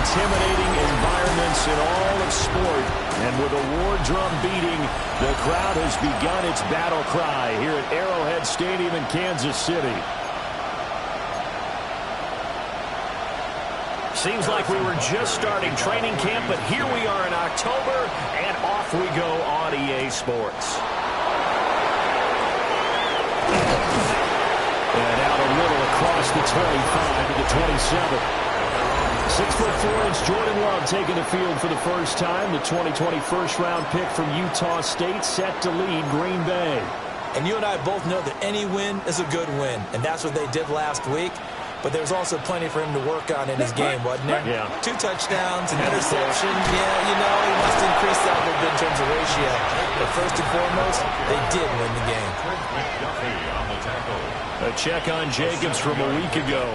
intimidating environments in all of sport. And with a war drum beating, the crowd has begun its battle cry here at Arrowhead Stadium in Kansas City. Seems like we were just starting training camp, but here we are in October, and off we go on EA Sports. And out a little across the 25 to the 27. 6'4" Jordan Love taking the field for the first time. The 2020 first-round pick from Utah State set to lead Green Bay. And you and I both know that any win is a good win, and that's what they did last week. But there's also plenty for him to work on in his game, wasn't there? Yeah. 2 touchdowns, an interception. Yeah, you know, he must increase that a little bit in terms of ratio. But first and foremost, they did win the game. A check on Jacobs from a week ago.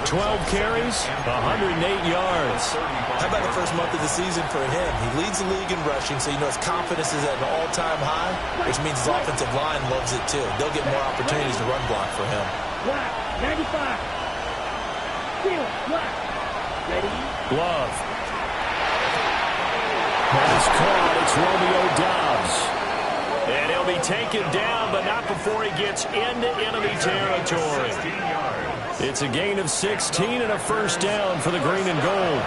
12 carries, 108 yards. How about the first month of the season for him? He leads the league in rushing, so you know his confidence is at an all-time high, which means his offensive line loves it too. They'll get more opportunities to run block for him. 95. Ready? Love. Pass caught. It's Romeo Doubs. And he'll be taken down, but not before he gets into enemy territory. It's a gain of 16 and a first down for the green and gold.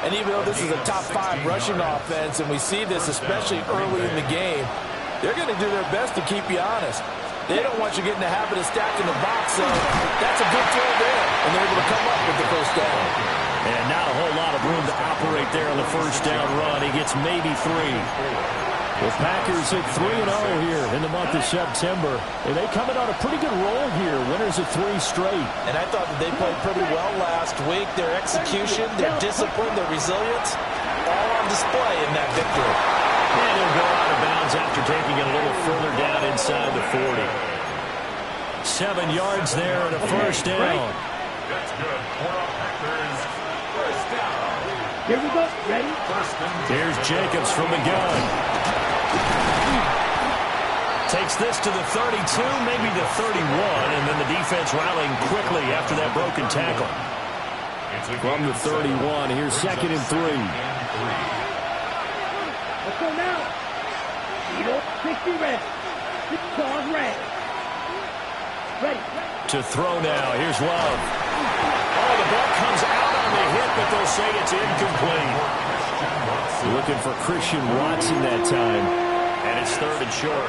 And even though this is a top 5 rushing offense, and we see this especially early in the game, they're going to do their best to keep you honest. They don't want you getting the habit of stacking the box, so that's a good throw there. And they're able to come up with the first down. And not a whole lot of room to operate there on the first down run. He gets maybe 3. The Packers at 3-0 here in the month of September. And they coming on a pretty good roll here. Winners of 3 straight. And I thought that they played pretty well last week. Their execution, their discipline, their resilience, all on display in that victory. And he'll go out of bounds after taking it a little further down inside the 40. 7 yards there and a first down. That's good. First down. Here we go. Ready? Here's Jacobs from the gun. Takes this to the 32, maybe the 31, and then the defense rallying quickly after that broken tackle. From the 31, here's 2nd and 3. Let's go now. 60 red. 6 claws red. Ready. To throw now. Here's Love. Oh, the ball comes out on the hit, but they'll say it's incomplete. Looking for Christian Watson that time. And it's 3rd and short.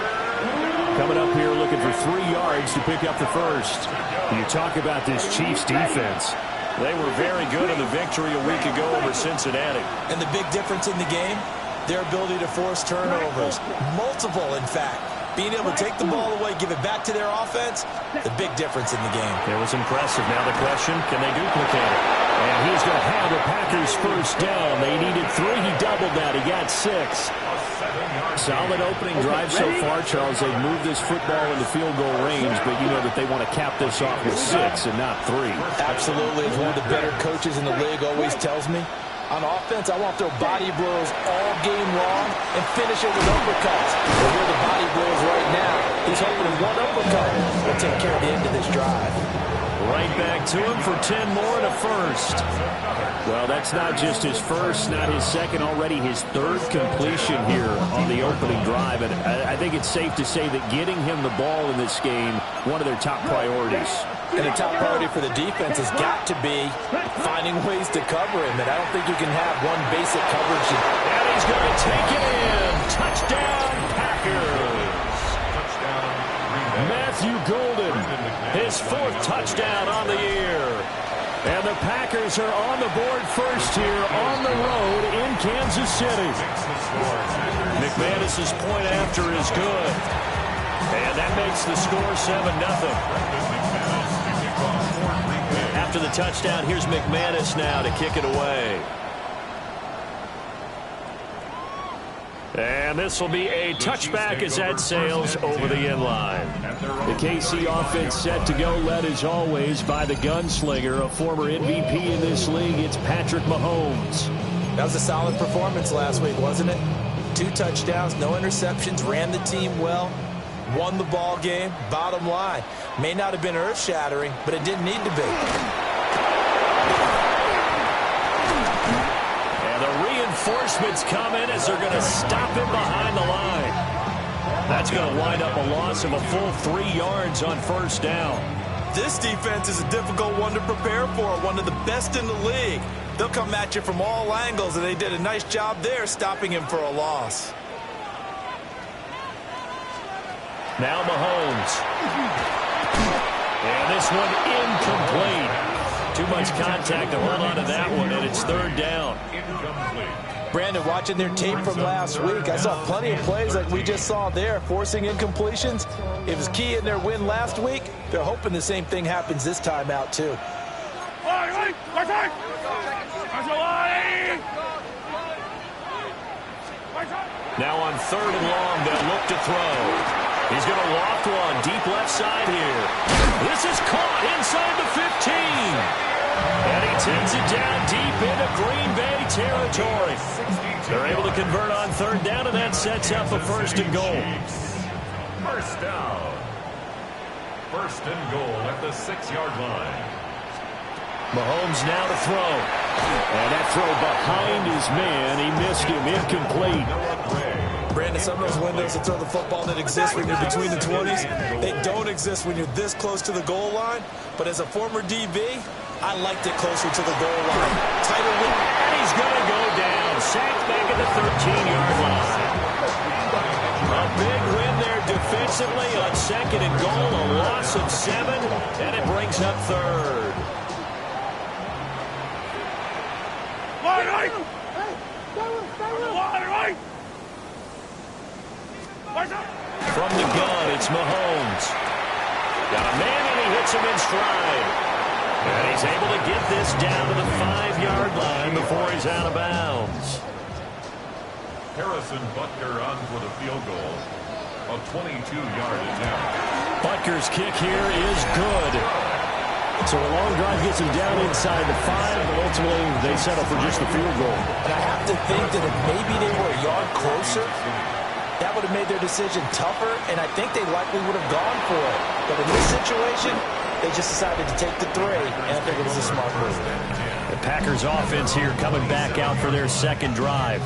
Coming up here looking for 3 yards to pick up the first. You talk about this Chiefs defense. They were very good in the victory a week ago over Cincinnati. And the big difference in the game, their ability to force turnovers. Multiple, in fact. Being able to take the ball away, give it back to their offense, the big difference in the game. It was impressive. Now the question, can they duplicate it? And he's going to have the Packers first down. They needed 3. He doubled that. He got 6. Solid opening drive so far, Charles. They've moved this football into field goal range, but you know that they want to cap this off with 6 and not 3. Absolutely. As one of the better coaches in the league always tells me, on offense, I want to throw body blows all game long and finish it with uppercuts. But here are the body blows right now. He's hoping one uppercut will take care of the end of this drive. Right back to him for 10 more and a first. Well, that's not just his first, not his second, already his 3rd completion here on the opening drive. And I think it's safe to say that getting him the ball in this game, one of their top priorities. And the top priority for the defense has got to be finding ways to cover him. And I don't think you can have one basic coverage. And he's going to take it in. Touchdown, Packers. Matthew Golden, his 4th touchdown on the year. And the Packers are on the board first here on the road in Kansas City. McManus's point after is good. And that makes the score 7-0. After the touchdown, here's McManus now to kick it away. And this will be a touchback as that sails over the end line. The KC offense set to go, led as always by the gunslinger, a former MVP in this league. It's Patrick Mahomes. That was a solid performance last week, wasn't it? 2 touchdowns, no interceptions, ran the team well, won the ball game. Bottom line, may not have been earth-shattering, but it didn't need to be. Reinforcements coming as they're going to stop him behind the line. That's going to wind up a loss of a full 3 yards on first down. This defense is a difficult one to prepare for, one of the best in the league. They'll come at you from all angles, and they did a nice job there stopping him for a loss. Now Mahomes. And this one incomplete. Too much contact to hold on to that one, and it's third down. Brandon, watching their tape from last week, I saw plenty of plays like we just saw there, forcing incompletions. It was key in their win last week. They're hoping the same thing happens this time out, too. Now on third and long, they'll look to throw. He's going to loft one deep left side here. This is caught inside the 15. And he takes it down deep into Green Bay territory. They're able to convert on third down, and that sets up a first and goal. First down. First and goal at the 6-yard line. Mahomes now to throw. And that throw behind his man. He missed him. Incomplete. Brandon, some of those windows to throw the football that exist when you're between the 20s, they don't exist when you're this close to the goal line. But as a former DB, I liked it closer to the goal line. Tighter win. And he's going to go down. Sacked back at the 13-yard line. A big win there defensively on second and goal. A loss of 7. And it brings up third. From the gun, it's Mahomes. Got a man, and he hits him in stride. And he's able to get this down to the 5-yard line before he's out of bounds. Harrison Butker on for the field goal. A 22-yard attempt. Butker's kick here is good. So a long drive gets him down inside the 5, but ultimately they settle for just the field goal. And I have to think that if maybe they were a yard closer, that would have made their decision tougher, and I think they likely would have gone for it. But in this situation, they just decided to take the 3, and I think it was a smart move. The Packers offense here coming back out for their second drive.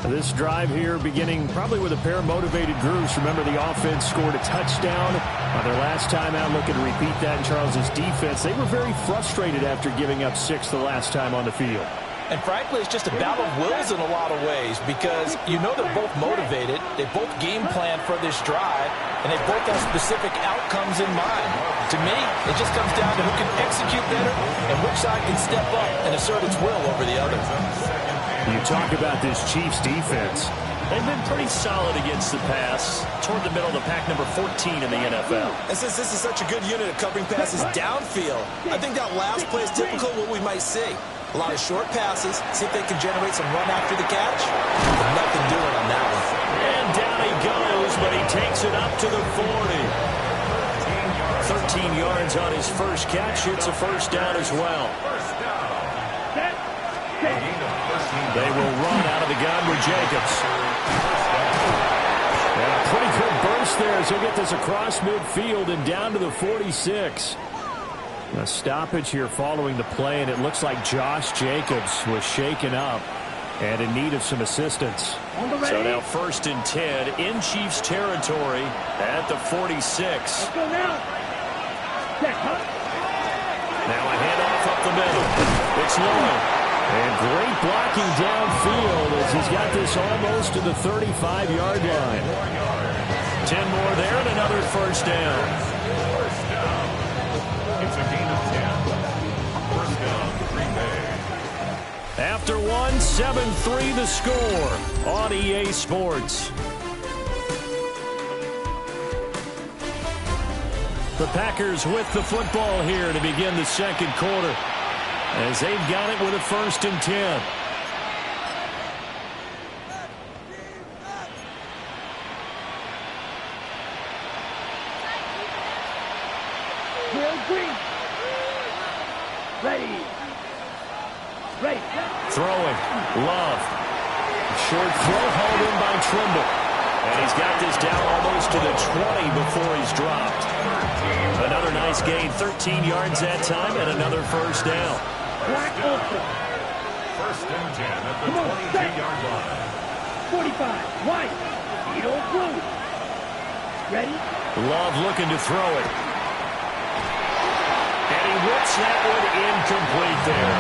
This drive here beginning probably with a pair of motivated groups. Remember, the offense scored a touchdown on their last time out. Looking to repeat that in Charles' defense. They were very frustrated after giving up 6 the last time on the field. And frankly, it's just a battle of wills in a lot of ways because you know they're both motivated. They both game plan for this drive, and they both have specific outcomes in mind. To me, it just comes down to who can execute better and which side can step up and assert its will over the other. You talk about this Chiefs defense. They've been pretty solid against the pass. Toward the middle of the pack, number 14 in the NFL. And since this is such a good unit of covering passes downfield, I think that last play is typical of what we might see. A lot of short passes, see if they can generate some run after the catch. Nothing doing on that one. And down he goes, but he takes it up to the 40. 13 yards on his first catch. It's a first down as well. They will run out of the gun with Jacobs. And a pretty good burst there as he'll get this across midfield and down to the 46. A stoppage here following the play, and it looks like Josh Jacobs was shaken up and in need of some assistance. So now first and 10 in Chiefs territory at the 46. Now a handoff up the middle. It's Lloyd. And great blocking downfield as he's got this almost to the 35-yard line. 10 more there and another first down. It's a gain of 10. First down, Green Bay. After one, 7-3 the score on EA Sports. The Packers with the football here to begin the second quarter, as they've got it with a first and 10. Ready. Throwing. Love. Short throw hauled in by Trimble. And he's got this down almost to the 20 before he's dropped. Another nice gain, 13 yards that time, and another first down. First and 10 at the Come on, 22-yard line. 45, White. Speed on through. Ready? Love looking to throw it. And he whips that one incomplete there.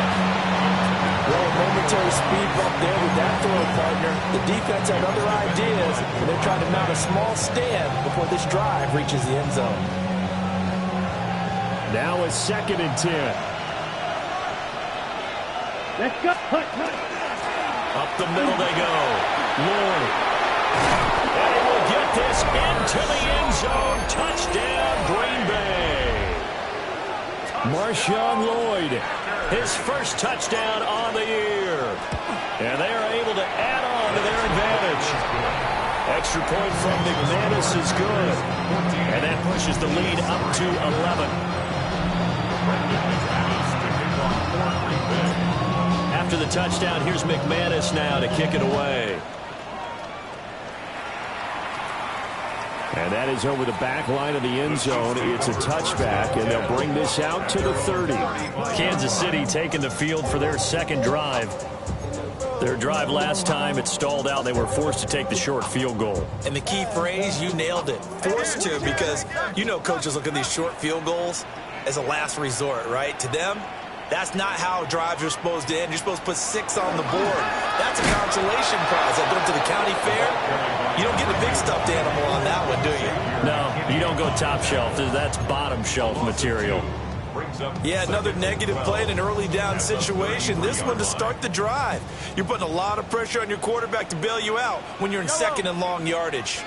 Well, a momentary speed bump there with that throw, partner. The defense had other ideas, and they're trying to mount a small stand before this drive reaches the end zone. Now it's 2nd and 10. Let's go. Hut. Up the middle they go. Lloyd. And he will get this into the end zone. Touchdown, Green Bay. Marshawn Lloyd, his first touchdown on the year. And they are able to add on to their advantage. Extra point from McManus is good. And that pushes the lead up to 11. After the touchdown, here's McManus now to kick it away. And that is over the back line of the end zone. It's a touchback, and they'll bring this out to the 30. Kansas City taking the field for their second drive. Their drive last time, it stalled out. They were forced to take the short field goal. And the key phrase, you nailed it. Forced to, because you know coaches look at these short field goals as a last resort, right? To them, that's not how drives are supposed to end. You're supposed to put 6 on the board. That's a consolation prize. I've been to the county fair. You don't get the big stuffed animal on that one, do you? No, you don't go top shelf. That's bottom shelf material. Yeah, another negative play in an early down situation. This one to start the drive. You're putting a lot of pressure on your quarterback to bail you out when you're in second and long yardage.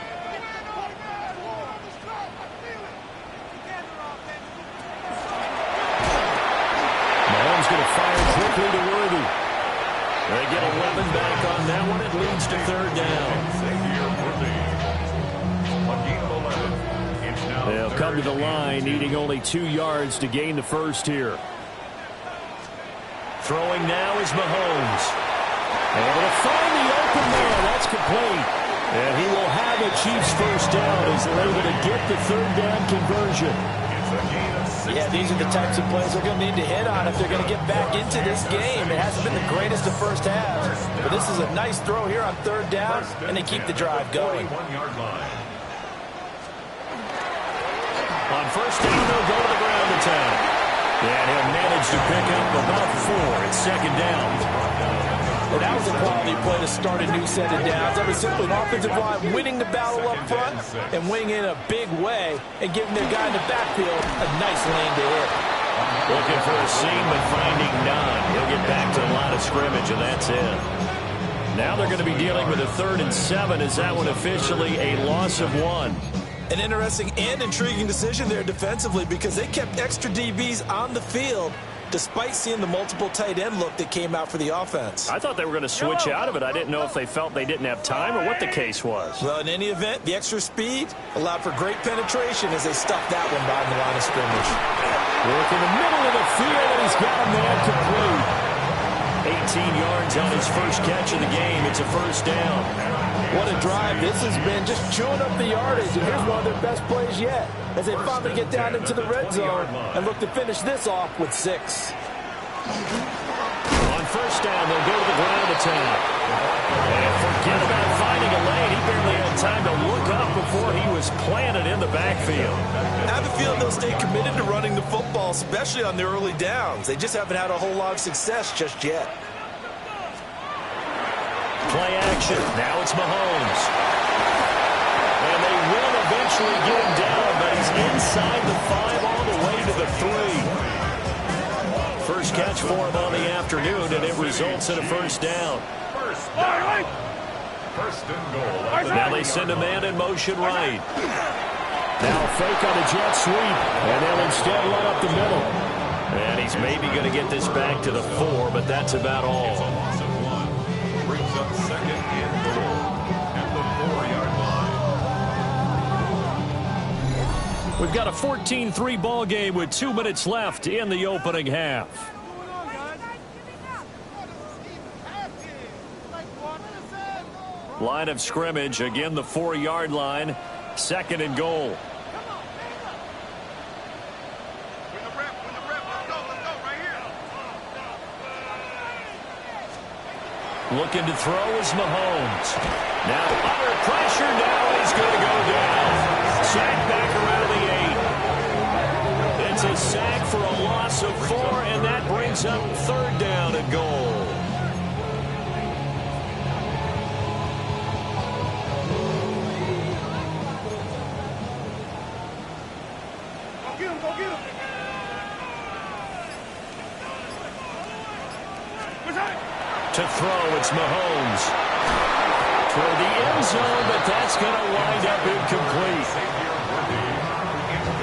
Mahomes going to fire quickly to Worthy. They get 11 back on that one. It leads to 3rd down. They'll come to the line, needing only 2 yards to gain the first here. Throwing now is Mahomes. Able to find the open man. That's complete. And he will have a Chiefs first down as they're able to get the 3rd down conversion. Yeah, these are the types of plays they're going to need to hit on if they're going to get back into this game. It hasn't been the greatest of first halves, but this is a nice throw here on 3rd down, and they keep the drive going. On first down, they'll go to the ground attack. And he'll manage to pick up about 4. It's 2nd down. Well, that was a quality play to start a new set of downs. That was simply an offensive line winning the battle up front and winning in a big way and giving their guy in the backfield a nice lane to hit. Looking for a seam, but finding none. He'll get back to the line of scrimmage, and that's it. Now they're going to be dealing with a 3rd and 7. Is that one officially a loss of 1? An interesting and intriguing decision there defensively because they kept extra DBs on the field despite seeing the multiple tight end look that came out for the offense. I thought they were going to switch out of it. I didn't know if they felt they didn't have time or what the case was. Well, in any event, the extra speed allowed for great penetration as they stuffed that one behind the line of scrimmage. Look in the middle of the field, and he's got a man complete. 18 yards on his first catch of the game. It's a first down. What a drive this has been, just chewing up the yardage, and here's one of their best plays yet as they finally get down into the red zone and look to finish this off with 6. On first down, they'll go to the ground attack. And forget about finding a lane. He barely had time to look up before he was planted in the backfield. I have a feeling they'll stay committed to running the football, especially on the early downs. They just haven't had a whole lot of success just yet. Play action. Now it's Mahomes. And they will eventually get him down, but he's inside the 5 all the way to the 3. First catch for him on the afternoon, and it results in a first down. First and goal. Now they send a man in motion right. Now fake on a jet sweep, and they'll instead run up the middle. And he's maybe going to get this back to the 4, but that's about all. Brings up second and goal at the 4-yard line. We've got a 14-3 ball game with 2 minutes left in the opening half. Line of scrimmage, again the 4-yard line, 2nd and goal. Looking to throw is Mahomes. Now under pressure. Now he's going to go down. Sack back around the 8. It's a sack for a loss of 4, and that brings up 3rd down and goal. To throw, it's Mahomes. Toward the end zone, but that's going to wind up incomplete.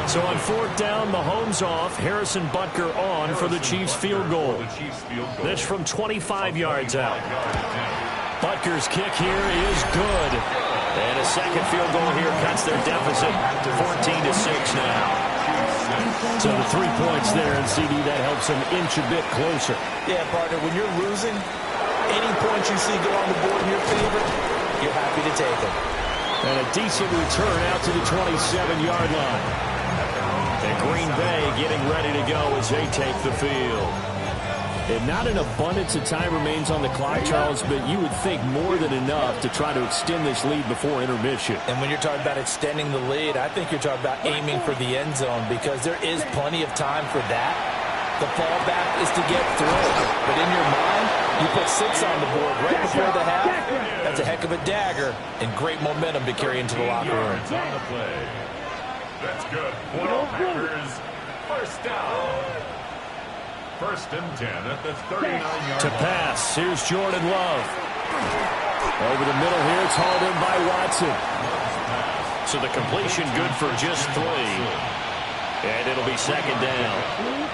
So on 4th down, Mahomes off, Harrison Butker on for the Chiefs field goal. This from 25 yards out. Butker's kick here is good. And a second field goal here cuts their deficit to 14-6 now. So the 3 points there, and CD, that helps them inch a bit closer. Yeah, partner, when you're losing, any points you see go on the board in your favor, you're happy to take them. And a decent return out to the 27-yard line. And Green Bay getting ready to go as they take the field. And not an abundance of time remains on the clock, Charles, but you would think more than enough to try to extend this lead before intermission. And when you're talking about extending the lead, I think you're talking about aiming for the end zone, because there is plenty of time for that. The fallback is to get through. But in your mind, you put 6 on the board right before the half. That's a heck of a dagger and great momentum to carry into the locker room. On the play. That's good. For the Packers, 1st down. 1st and 10 at the 39-yard To pass, here's Jordan Love. Over the middle here, it's hauled in by Watson. So the completion good for just 3. And it'll be 2nd down.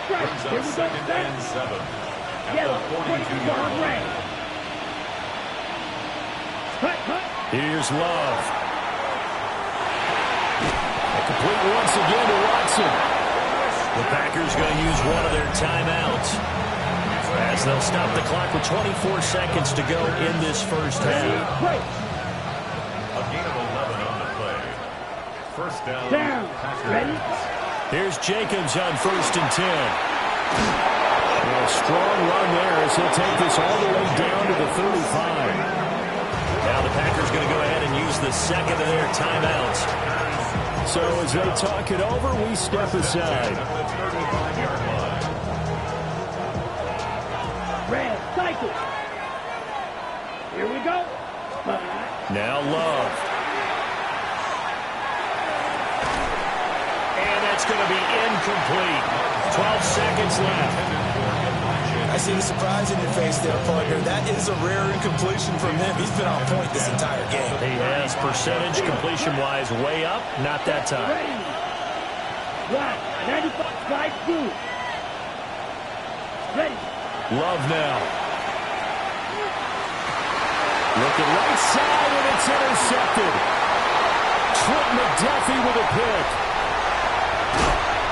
Brings up 2nd and 7 at the 42-yard line. Here's Love. And complete once again to Watson. The Packers going to use one of their timeouts as they'll stop the clock with 24 seconds to go in this first half. A gain of 11 on the play. 1st down. Ready? Here's Jacobs on 1st and 10. A strong run there as he'll take this all the way down to the 35. Now the Packers going to go ahead and use the 2nd of their timeouts. So as they talk it over, we step aside. Red cycle. Here we go. Now Love. And that's going to be incomplete. 12 seconds left. I see the surprise in your face there, partner. That is a rare incompletion from him. He's been on point this entire game. He has percentage completion-wise way up. Not that time. Ready. Right. 95 slide through. Ready. Love now. Looking right side, and it's intercepted. Trent McDuffie with a pick.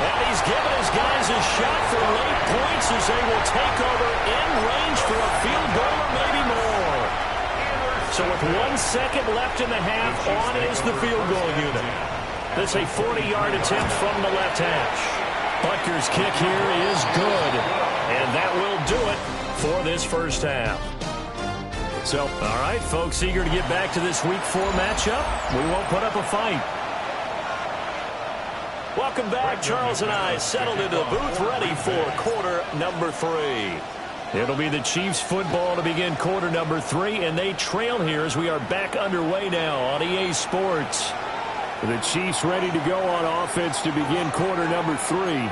And he's giving his guys a shot for late points as they will take over in range for a field goal or maybe more. So with 1 second left in the half, on is the field goal unit. This a 40-yard attempt from the left hash. Butker's kick here is good. And that will do it for this first half. So, all right, folks, eager to get back to this Week 4 matchup. We won't put up a fight. Welcome back. Charles and I settled into the booth, ready for quarter number 3. It'll be the Chiefs football to begin quarter number 3, and they trail here as we are back underway now on EA Sports. The Chiefs ready to go on offense to begin quarter number 3.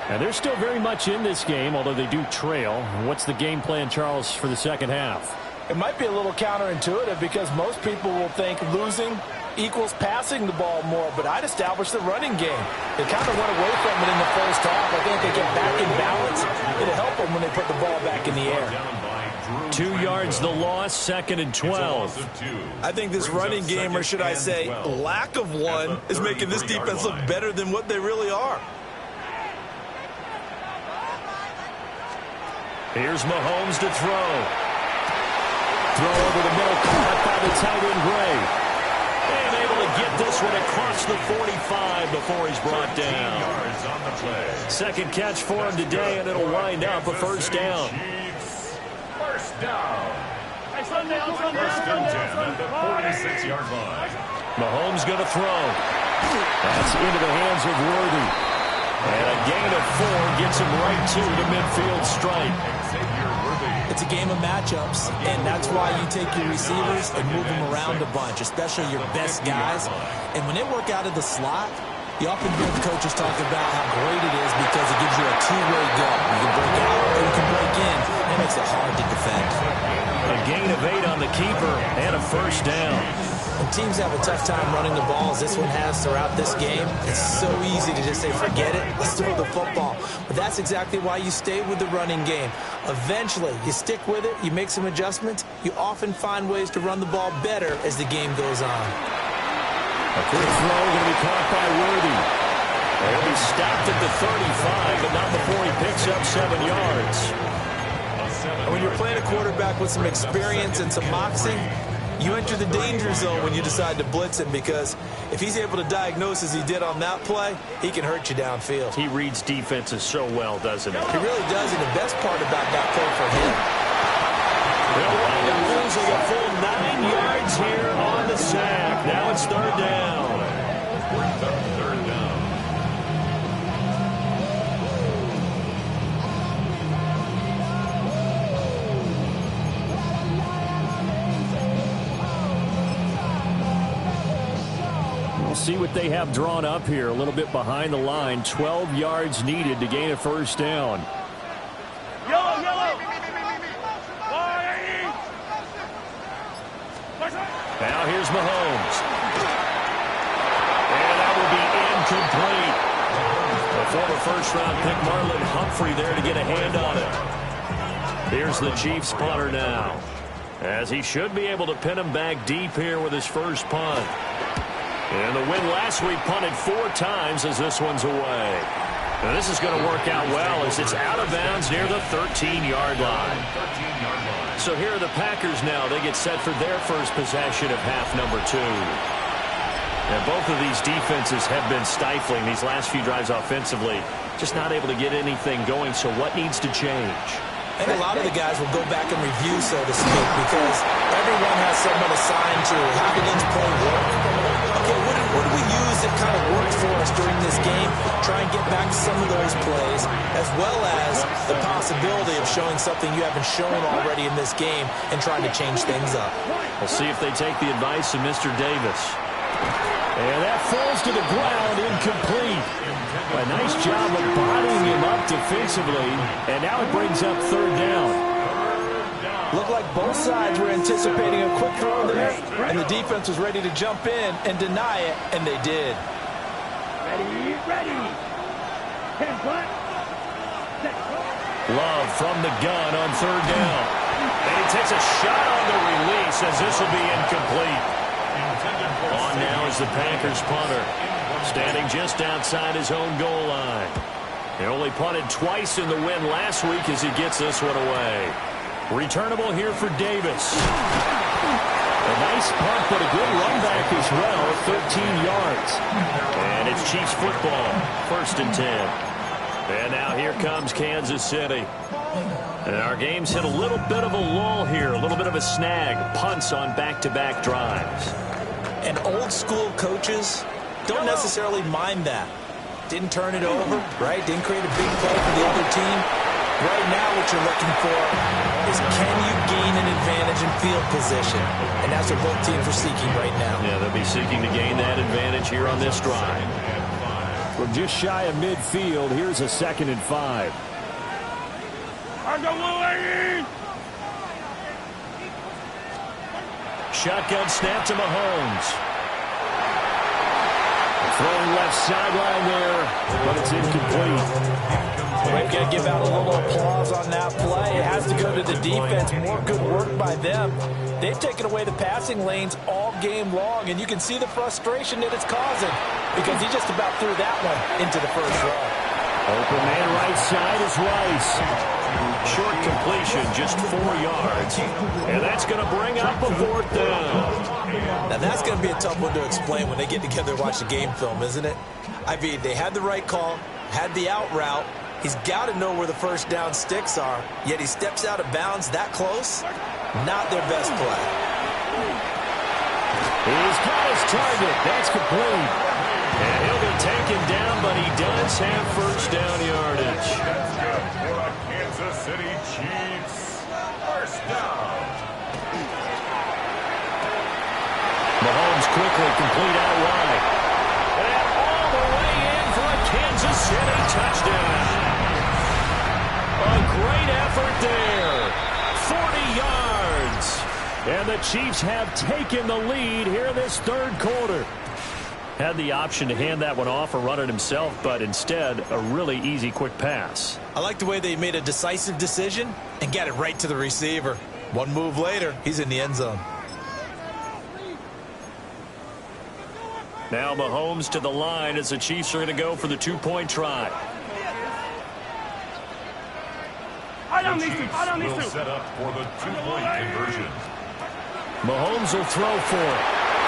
And they're still very much in this game, although they do trail. What's the game plan, Charles, for the second half? It might be a little counterintuitive because most people will think losing equals passing the ball more, but I'd establish the running game. They kind of went away from it in the first half. I think they get back in balance. It'll help them when they put the ball back in the air. 2 yards the loss, 2nd and 12. I think this running game, or should I say lack of one, is making this defense look better than what they really are. Here's Mahomes to throw. Throw over the middle, caught by the tight end Gray. And able to get this one across the 45 before he's brought down. Second catch for him today, and it'll wind up a first down. First down. First and 10 at the 46-yard line. Mahomes going to throw. That's into the hands of Worthy. And a gain of 4 gets him right to the midfield stripe. It's a game of matchups, and that's why you take your receivers and move them around a bunch, especially your best guys. And when they work out of the slot, you often hear the coaches talk about how great it is because it gives you a two-way go. You can break out or you can break in. That makes it hard to defend. A gain of 8 on the keeper and a first down. When teams have a tough time running the ball, as this one has throughout this game, it's so easy to just say, forget it, let's throw the football. But that's exactly why you stay with the running game. Eventually, you stick with it, you make some adjustments, you often find ways to run the ball better as the game goes on. A quick throw going to be caught by Worthy. He'll be stopped at the 35, but not before he picks up 7 yards. And when you're playing a quarterback with some experience and some moxie, you enter the danger zone when you decide to blitz him, because if he's able to diagnose as he did on that play, he can hurt you downfield. He reads defenses so well, doesn't he? He really does, and the best part about that play for him, they'll wind up losing a full 9 yards here on the sack. Now it's third down. Third down. See what they have drawn up here. A little bit behind the line. 12 yards needed to gain a first down. Yellow. Now here's Mahomes. And that will be incomplete. The former first-round pick Marlon Humphrey there to get a hand on it. Here's the Chiefs punter now, as he should be able to pin him back deep here with his first punt. And the win last week, punted 4 times as this one's away. Now this is going to work out well as it's out of bounds near the 13-yard line. So here are the Packers now. They get set for their first possession of half number 2. And both of these defenses have been stifling these last few drives offensively. Just not able to get anything going. So what needs to change? I think a lot of the guys will go back and review, so to speak, because everyone has someone assigned to how did each play work. Okay, what do we use that kind of worked for us during this game? Try and get back to some of those plays, as well as the possibility of showing something you haven't shown already in this game and trying to change things up. We'll see if they take the advice of Mr. Davis. And that falls to the ground, incomplete. A nice job of bodying him up defensively, and now it brings up third down. Looked like both sides were anticipating a quick throw there, and the defense was ready to jump in and deny it, and they did. Ready. 10 black. Love from the gun on third down. And he takes a shot on the release as this will be incomplete. On now is the Packers punter, standing just outside his own goal line. He only punted twice in the win last week as he gets this one away. Returnable here for Davis. A nice punt, but a good run back as well, 13 yards. And it's Chiefs football, 1st and 10. And now here comes Kansas City. And our game's hit a little bit of a lull here, a little bit of a snag. Punts on back-to-back drives. And old-school coaches don't necessarily mind that. Didn't turn it over, right? Didn't create a big play for the other team. Right now what you're looking for is, can you gain an advantage in field position? And that's what both teams are seeking right now. Yeah, they'll be seeking to gain that advantage here on this drive. From just shy of midfield, here's a 2nd and 5. Shotgun snap to Mahomes. Throwing left sideline there, but it's incomplete. We've got to give out a little applause on that play. It has to go to the defense. More good work by them. They've taken away the passing lanes all game long, and you can see the frustration that it's causing because he just about threw that one into the first row. Open man right side is Rice. Short completion, just 4 yards. And that's going to bring up a 4th down. Now that's going to be a tough one to explain when they get together and watch the game film, isn't it? I mean, they had the right call, had the out route. He's got to know where the first down sticks are, yet he steps out of bounds that close. Not their best play. He's got his target. That's complete. And he'll be taken down, but he does have first down yardage. That's good for the Kansas City Chiefs. First down. Mahomes quickly complete out wide. And all the way in for a Kansas City touchdown. A great effort there. 40 yards. And the Chiefs have taken the lead here in this third quarter. Had the option to hand that one off or run it himself, but instead, a really easy, quick pass. I like the way they made a decisive decision and got it right to the receiver. One move later, he's in the end zone. Now Mahomes to the line as the Chiefs are going to go for the two-point try. The Chiefs will set up for the two-point conversion. Mahomes will throw for it.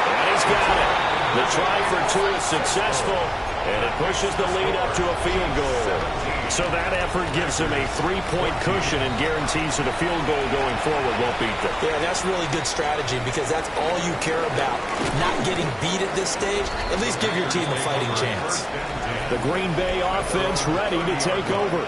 And he's got it. The try for two is successful, and it pushes the lead up to a field goal. So that effort gives him a three-point cushion and guarantees that a field goal going forward won't beat them. Yeah, that's really good strategy because that's all you care about. Not getting beat at this stage. At least give your team a fighting chance. The Green Bay offense ready to take over.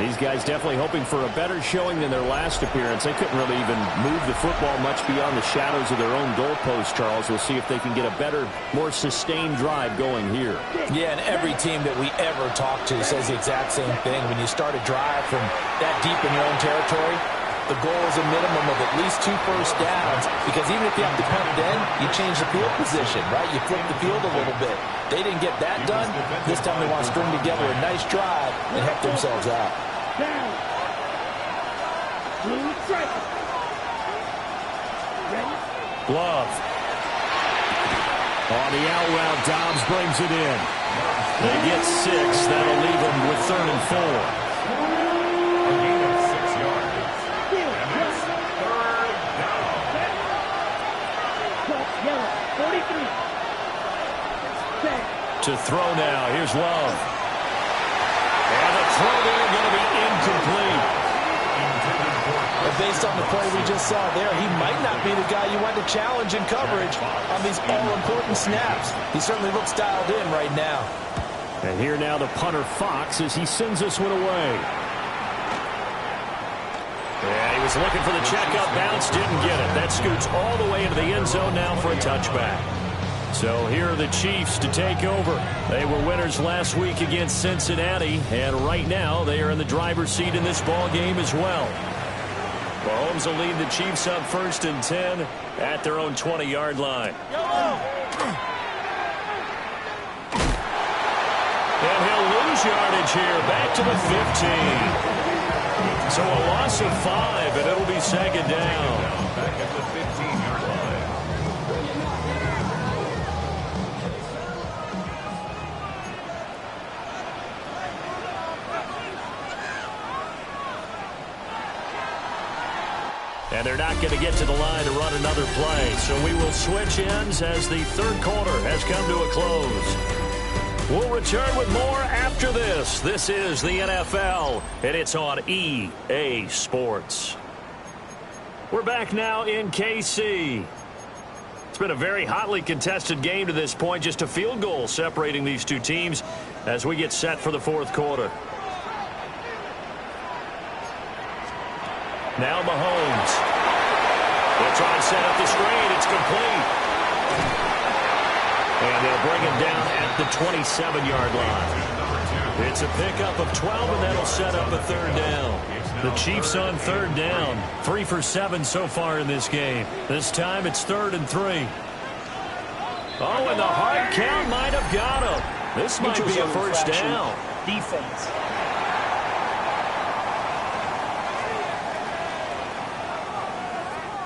These guys definitely hoping for a better showing than their last appearance. They couldn't really even move the football much beyond the shadows of their own goalpost, Charles. We'll see if they can get a better, more sustained drive going here. Yeah, and every team that we ever talk to says the exact same thing. When you start a drive from that deep in your own territory, the goal is a minimum of at least 2 first downs, because even if you have to punt it in, you change the field position, right? You flip the field a little bit. They didn't get that done. This time they want to string together a nice drive and help themselves out. Down. Blue stripe. Ready? Glove. On the out route, Dobbs brings it in. They get 6. That'll leave them with 3rd and 4. A gain of 6 yards. And it's third down. Yellow. 43. To throw now. Here's Love. And the throw there going to be incomplete. And based on the play we just saw there, he might not be the guy you want to challenge in coverage on these all-important snaps. He certainly looks dialed in right now. And here now the punter Fox as he sends this one away. Yeah, he was looking for the checkup bounce, didn't get it. That scoots all the way into the end zone now for a touchback. So here are the Chiefs to take over. They were winners last week against Cincinnati, and right now they are in the driver's seat in this ball game as well. Mahomes will lead the Chiefs up 1st and 10 at their own 20-yard line. And he'll lose yardage here, back to the 15. So a loss of 5, and it'll be 2nd down. Back at the 15-yard line. And they're not going to get to the line to run another play. So we will switch ends as the third quarter has come to a close. We'll return with more after this. This is the NFL, and it's on EA Sports. We're back now in KC. It's been a very hotly contested game to this point. Just a field goal separating these two teams as we get set for the fourth quarter. Now Mahomes. They'll try and set up the screen. It's complete. And they'll bring him down at the 27-yard line. It's a pickup of 12, and that'll set up a 3rd down. The Chiefs on 3rd down. 3 for 7 so far in this game. This time it's 3rd and 3. Oh, and the hard count might have got him. This might be a first down. Defense.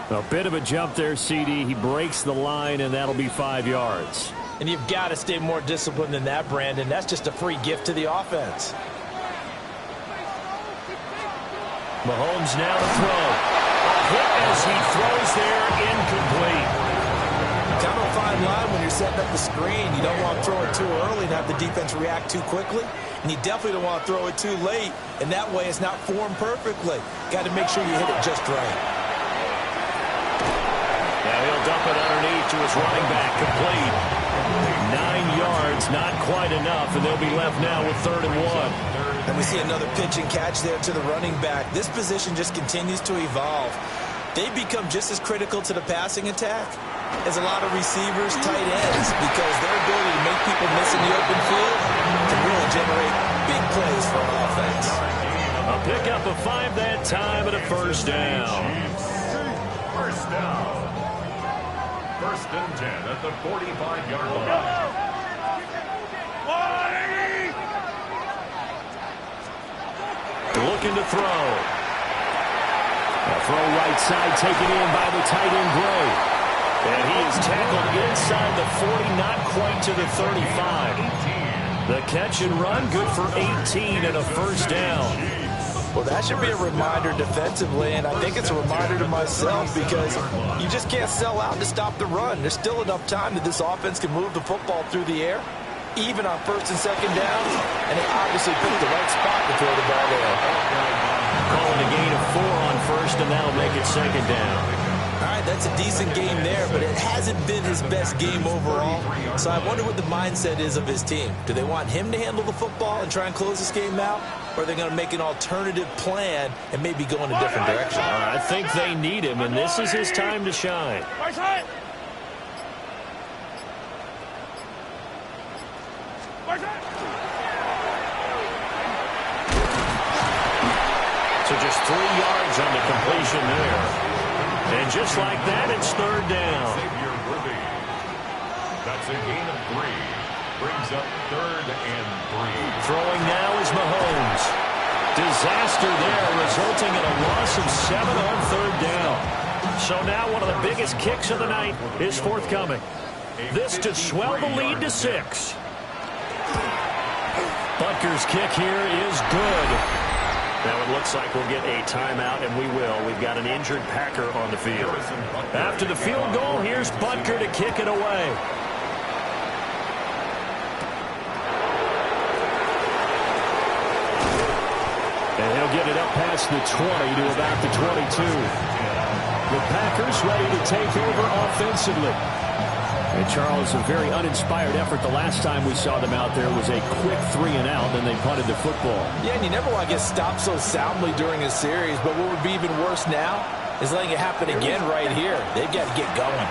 A bit of a jump there, CD. He breaks the line, and that'll be 5 yards. And you've got to stay more disciplined than that, Brandon. That's just a free gift to the offense. Mahomes now to throw. A hit as he throws there, incomplete. Kind of a fine line when you're setting up the screen. You don't want to throw it too early and have the defense react too quickly. And you definitely don't want to throw it too late. And that way it's not formed perfectly. Got to make sure you hit it just right. to his running back, complete. 9 yards, not quite enough, and they'll be left now with 3rd and 1. And we see another pitch and catch there to the running back. This position just continues to evolve. They become just as critical to the passing attack as a lot of receivers, tight ends, because their ability to make people miss in the open field can really generate big plays for an offense. A pickup of 5 that time and a 1st down. First down. 1st and 10 at the 45-yard line. Looking to throw. A throw right side taken in by the tight end Gray. And he is tackled inside the 40, not quite to the 35. The catch and run, good for 18 and a 1st down. Well, that should be a reminder defensively, and I think it's a reminder to myself because you just can't sell out to stop the run. There's still enough time that this offense can move the football through the air, even on 1st and 2nd downs, and they obviously picked the right spot to throw the ball there. Calling a gain of 4 on 1st, and that'll make it 2nd down. All right, that's a decent game there, but it hasn't been his best game overall. So I wonder what the mindset is of his team. Do they want him to handle the football and try and close this game out? Or are they going to make an alternative plan and maybe go in a different direction? I think they need him, and this is his time to shine. So just 3 yards on the completion there. And just like that, it's 3rd down. That's a gain of 3. Brings up 3rd and 3. Throwing now is Mahomes. Disaster there, resulting in a loss of 7 on 3rd down. So now one of the biggest kicks of the night is forthcoming. This to swell the lead to 6. Butker's kick here is good. Now it looks like we'll get a timeout, and we will. We've got an injured Packer on the field. After the field goal, here's Butker to kick it away. And he'll get it up past the 20 to about the 22. The Packers ready to take over offensively. And Charles, a very uninspired effort the last time we saw them out there was a quick 3 and out, then they punted the football. Yeah, and you never want to get stopped so soundly during a series, but what would be even worse now is letting it happen again right here. They've got to get going.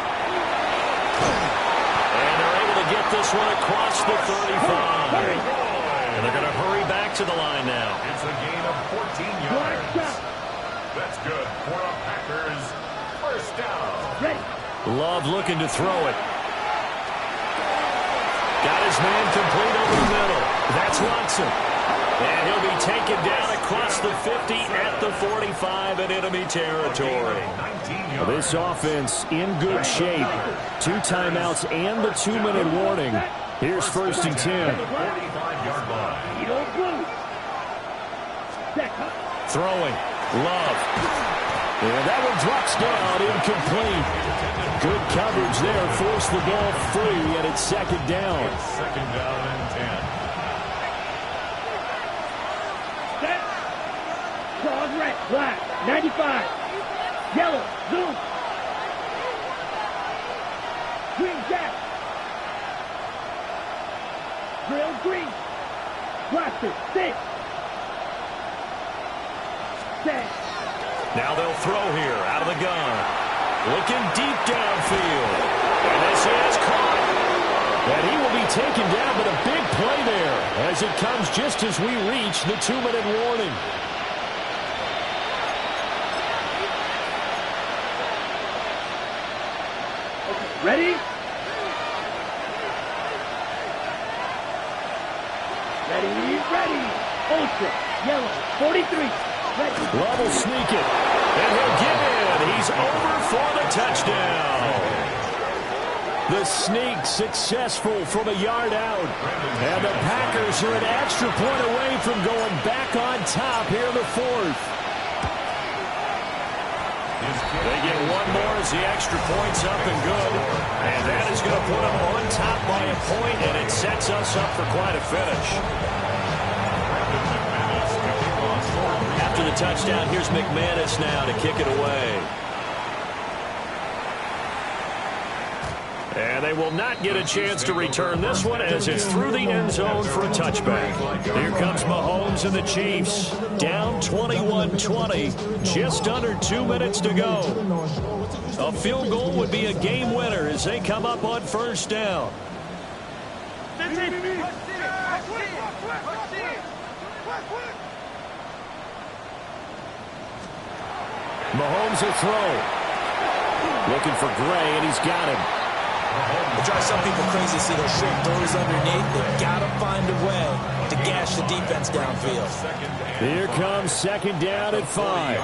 And they're able to get this one across the 35. And they're going to hurry back to the line now. It's a gain of 14 yards. That's good for the Packers. 1st down. Love looking to throw it. Got his man complete over the middle. That's Watson. And he'll be taken down across the 50 at the 45 in enemy territory. Well, this offense in good shape. 2 timeouts and the 2-minute warning. Here's 1st and 10. Throwing. Love. And that one drops down, incomplete. Good coverage there, forced the ball free, and it's 2nd down. 2nd down and 10. Set. Claws red, black, 95. Yellow, zoom. Green jack. Drill green. Blaster, 6. Set. Now they'll throw here, out of the gun. Looking deep downfield. And this is caught. And he will be taken down, but a big play there as it comes just as we reach the 2-minute warning. Ready? Ready. Ultra, yellow, 43. Ready. Love will sneak it. And he'll get in. He's over for the touchdown. The sneak successful from a yard out. And the Packers are an extra point away from going back on top here in the 4th. They get one more as the extra point's up and good. And that is going to put them on top by a point, and it sets us up for quite a finish. After the touchdown, here's McManus now to kick it away. And they will not get a chance to return this one as it's through the end zone for a touchback. Here comes Mahomes and the Chiefs. Down 21-20. Just under 2 minutes to go. A field goal would be a game winner as they come up on first down. Mahomes will throw. Looking for Gray, and he's got him. It drives some people crazy to see those short throws underneath. They've got to find a way to gash the defense downfield. Here comes second down at 5.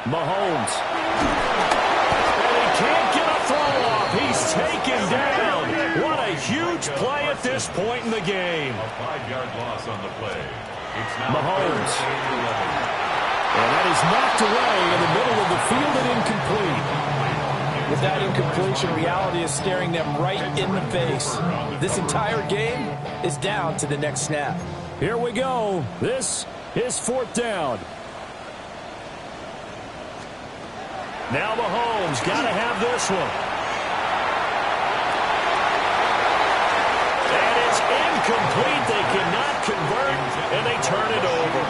Mahomes. And he can't get a throw off. He's taken down. What a huge play at this point in the game. A 5-yard loss on the play. It's now Mahomes. 3rd and 11. And that is knocked away in the middle of the field and incomplete. With that incompletion, reality is staring them right in the face. This entire game is down to the next snap. Here we go. This is 4th down. Now Mahomes got to have this one. And it's incomplete. They cannot convert, and they turn it over.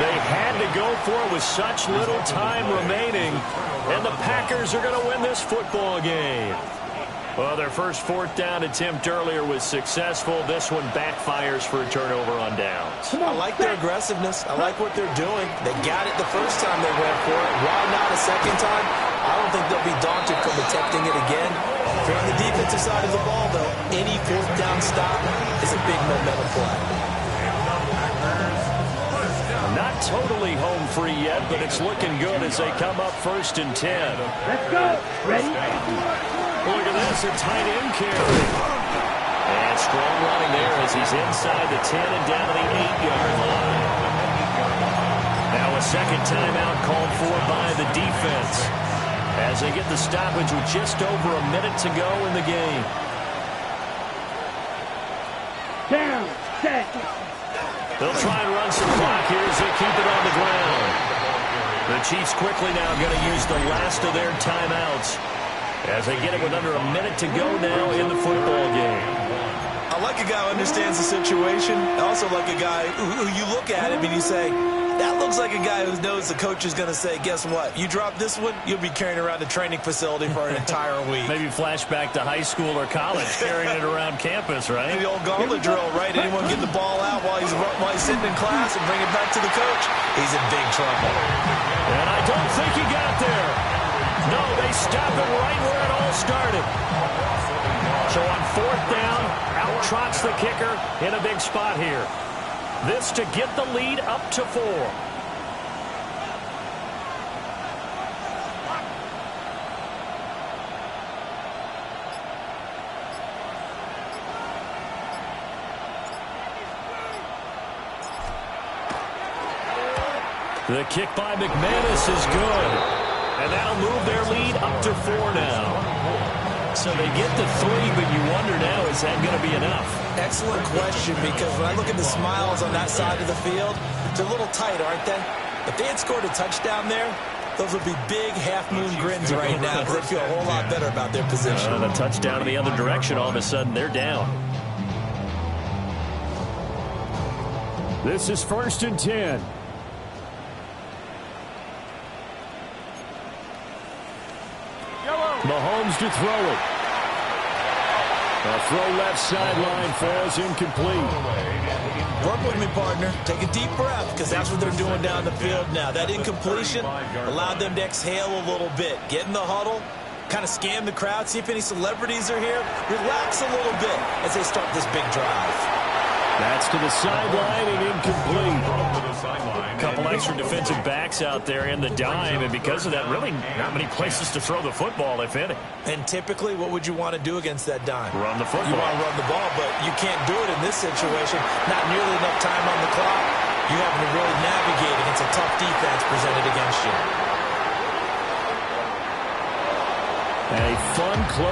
They had to go for it with such little time remaining, and the Packers are going to win this football game. Well, their first 4th down attempt earlier was successful. This one backfires for a turnover on downs. I like their aggressiveness. I like what they're doing. They got it the first time they went for it. Why not a second time? I don't think they'll be daunted from attempting it again. If you're on the defensive side of the ball, though, any 4th down stop is a big momentum play. Not totally home free yet, but it's looking good as they come up 1st and 10. Let's go. Ready? Look at this, a tight end carry. And strong running there as he's inside the 10 and down to the 8-yard line. Now a second timeout called for by the defense as they get the stoppage with just over a minute to go in the game. Down. Set. They'll try and run some clock here as they keep it on the ground. The Chiefs quickly now going to use the last of their timeouts as they get it with under a minute to go now in the football game. I like a guy who understands the situation. I also like a guy who you look at him and you say, that looks like a guy who knows the coach is going to say, guess what? You drop this one, you'll be carrying around the training facility for an entire week. Maybe flashback to high school or college, carrying it around campus, right? The old gauntlet drill, right? Anyone get the ball out while he's sitting in class and bring it back to the coach? He's in big trouble. And I don't think he got there. No, they stop it right where it all started. So on 4th down, out trots the kicker in a big spot here. This to get the lead up to 4. The kick by McManus is good. And that'll move their lead up to 4 now. So they get to 3, but you wonder now, is that going to be enough? Excellent question, because when I look at the smiles on that side of the field, they're a little tight, aren't they? If they had scored a touchdown there, those would be big half-moon grins right now because they feel a whole lot better about their position. The touchdown in the other direction, all of a sudden they're down. This is 1st and 10. Mahomes to throw it. A throw left sideline falls incomplete. Work with me, partner. Take a deep breath, because that's what they're doing down the field now. That incompletion allowed them to exhale a little bit. Get in the huddle, kind of scan the crowd, see if any celebrities are here. Relax a little bit as they start this big drive. That's to the sideline and incomplete. A couple extra defensive backs out there in the dime, and because of that, really not many places to throw the football, if any. And typically, what would you want to do against that dime? Run the football. You want to run the ball, but you can't do it in this situation. Not nearly enough time on the clock. You having to really navigate against a tough defense presented against you. A fun close.